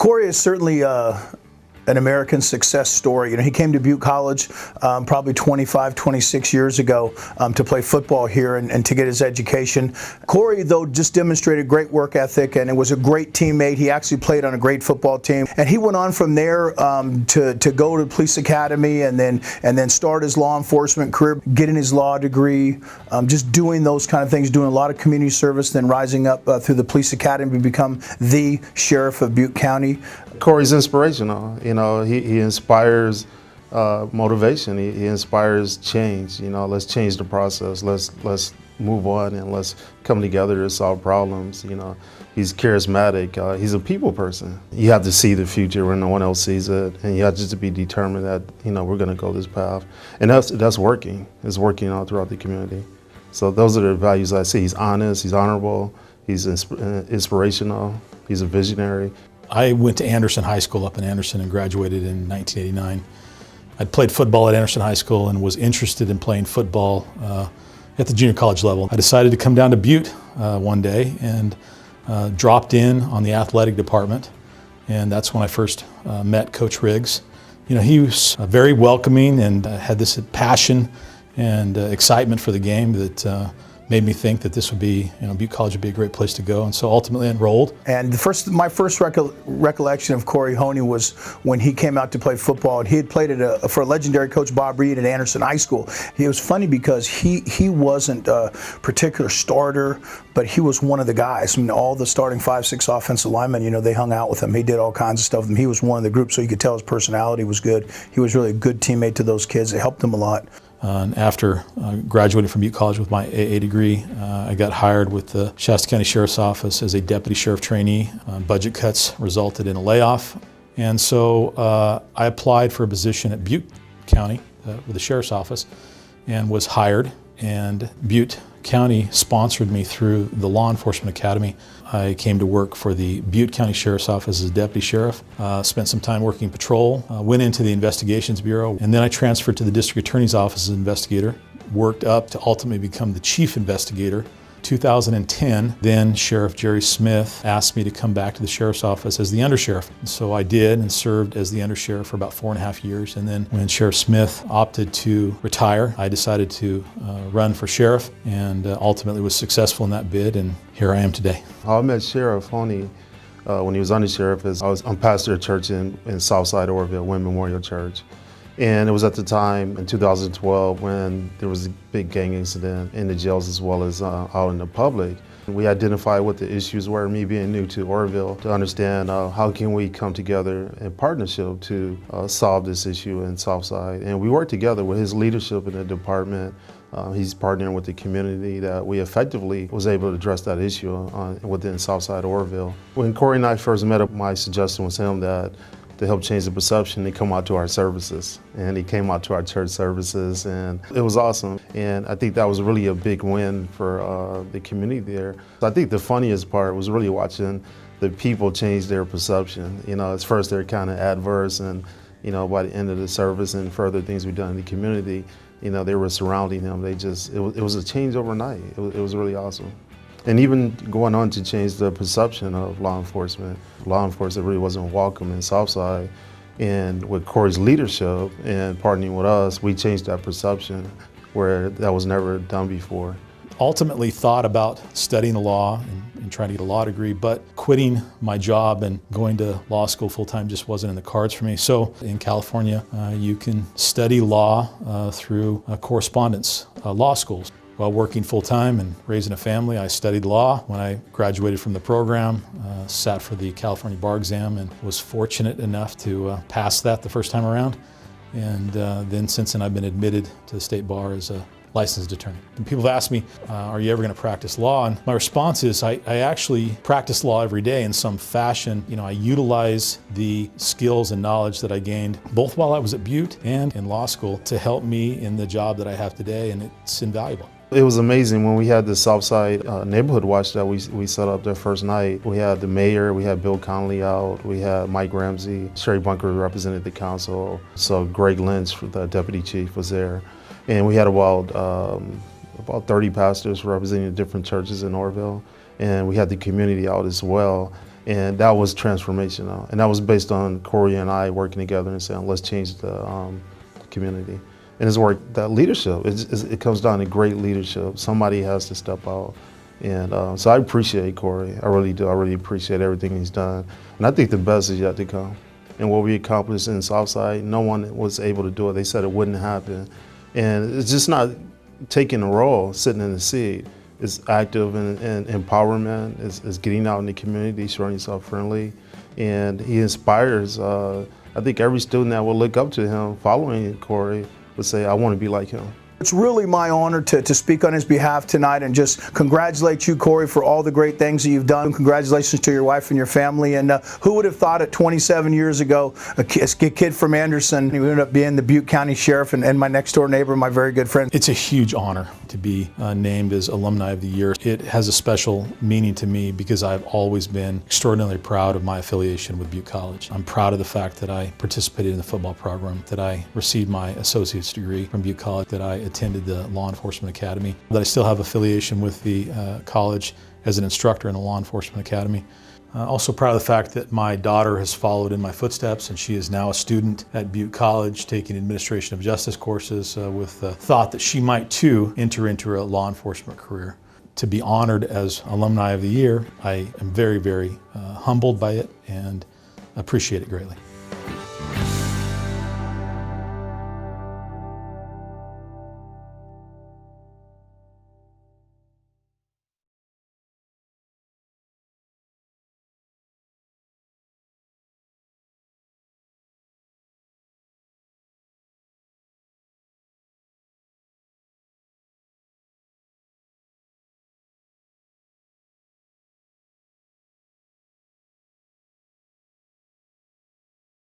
Kory is certainly an American success story. You know, he came to Butte College probably 25, 26 years ago to play football here and to get his education. Kory, though, just demonstrated great work ethic and it was a great teammate. He actually played on a great football team. And he went on from there to go to the police academy and then start his law enforcement career, getting his law degree, just doing those kind of things, doing a lot of community service, then rising up through the police academy to become the sheriff of Butte County. Kory's inspirational. You know, he inspires motivation. He inspires change. You know, let's change the process. Let's move on and let's come together to solve problems. You know, he's charismatic. He's a people person. You have to see the future when no one else sees it, and you have just to be determined that, you know, we're going to go this path, and that's working. It's working all throughout the community. So those are the values I see. He's honest. He's honorable. He's inspirational. He's a visionary. I went to Anderson High School up in Anderson and graduated in 1989. I'd played football at Anderson High School and was interested in playing football at the junior college level. I decided to come down to Butte one day and dropped in on the athletic department, and that's when I first met Coach Riggs. You know, he was very welcoming and had this passion and excitement for the game that made me think that this would be, you know, Butte College would be a great place to go, and so ultimately enrolled. And my first recollection of Kory Honea was when he came out to play football. He had played for a legendary coach, Bob Reed, at Anderson High School. It was funny because he wasn't a particular starter, but he was one of the guys. I mean, all the starting 5-6 offensive linemen, you know, they hung out with him. He did all kinds of stuff with them. He was one of the group, so you could tell his personality was good. He was really a good teammate to those kids. It helped them a lot. And after graduating from Butte College with my AA degree, I got hired with the Shasta County Sheriff's Office as a deputy sheriff trainee. Budget cuts resulted in a layoff, and so I applied for a position at Butte County with the Sheriff's Office and was hired, and Butte County sponsored me through the Law Enforcement Academy. I came to work for the Butte County Sheriff's Office as a deputy sheriff, spent some time working patrol, went into the Investigations Bureau, and then I transferred to the District Attorney's Office as an investigator, worked up to ultimately become the chief investigator. 2010, then Sheriff Jerry Smith asked me to come back to the Sheriff's Office as the undersheriff. And so I did and served as the undersheriff for about 4.5 years. And then when Sheriff Smith opted to retire, I decided to run for sheriff and ultimately was successful in that bid, and here I am today. I met Sheriff Honea when he was undersheriff. I'm pastor of church in Southside Oroville, Wynn Memorial Church. And it was at the time in 2012 when there was a big gang incident in the jails as well as out in the public. We identified what the issues were, me being new to Oroville, to understand how can we come together in partnership to solve this issue in Southside. And we worked together with his leadership in the department. He's partnering with the community that we effectively was able to address that issue within Southside Oroville. When Kory and I first met, my suggestion was him that to help change the perception, he come out to our services. And he came out to our church services, and it was awesome. And I think that was really a big win for the community there. So I think the funniest part was really watching the people change their perception. You know, at first they're kind of adverse, and, you know, by the end of the service and further things we've done in the community, you know, they were surrounding him. It was a change overnight. It was really awesome. And even going on to change the perception of law enforcement. Law enforcement really wasn't welcome in Southside. And with Kory's leadership and partnering with us, we changed that perception where that was never done before. Ultimately thought about studying the law and trying to get a law degree, but quitting my job and going to law school full-time just wasn't in the cards for me. So in California, you can study law through correspondence law schools. While working full-time and raising a family, I studied law. When I graduated from the program, sat for the California bar exam and was fortunate enough to pass that the first time around. And then since then I've been admitted to the state bar as a licensed attorney. And people have asked me, are you ever going to practice law? And my response is I actually practice law every day in some fashion. You know, I utilize the skills and knowledge that I gained both while I was at Butte and in law school to help me in the job that I have today, and it's invaluable. It was amazing when we had the Southside Neighborhood Watch that we set up their first night. We had the mayor, we had Bill Connolly out, we had Mike Ramsey, Sherry Bunker represented the council, so Greg Lynch, the deputy chief, was there. And we had about 30 pastors representing different churches in Oroville. And we had the community out as well. And that was transformational. And that was based on Kory and I working together and saying, let's change the community. And his work, that leadership, it comes down to great leadership. Somebody has to step out. And so I appreciate Kory. I really do. I really appreciate everything he's done. And I think the best is yet to come. And what we accomplished in Southside, no one was able to do it. They said it wouldn't happen. And it's just not taking a role, sitting in the seat. It's active and empowerment, it's getting out in the community, showing yourself friendly. And he inspires, I think every student that will look up to him following Kory would say, I want to be like him. It's really my honor to speak on his behalf tonight and just congratulate you, Kory, for all the great things that you've done. Congratulations to your wife and your family. And who would have thought it 27 years ago, a kid from Anderson, he ended up being the Butte County Sheriff and my next door neighbor, my very good friend. It's a huge honor to be named as Alumni of the Year. It has a special meaning to me because I've always been extraordinarily proud of my affiliation with Butte College. I'm proud of the fact that I participated in the football program, that I received my associate's degree from Butte College, that I attended the Law Enforcement Academy, that I still have affiliation with the college as an instructor in the Law Enforcement Academy. Also proud of the fact that my daughter has followed in my footsteps and she is now a student at Butte College taking administration of justice courses with the thought that she might too enter into a law enforcement career. To be honored as Alumni of the Year, I am very, very humbled by it and appreciate it greatly.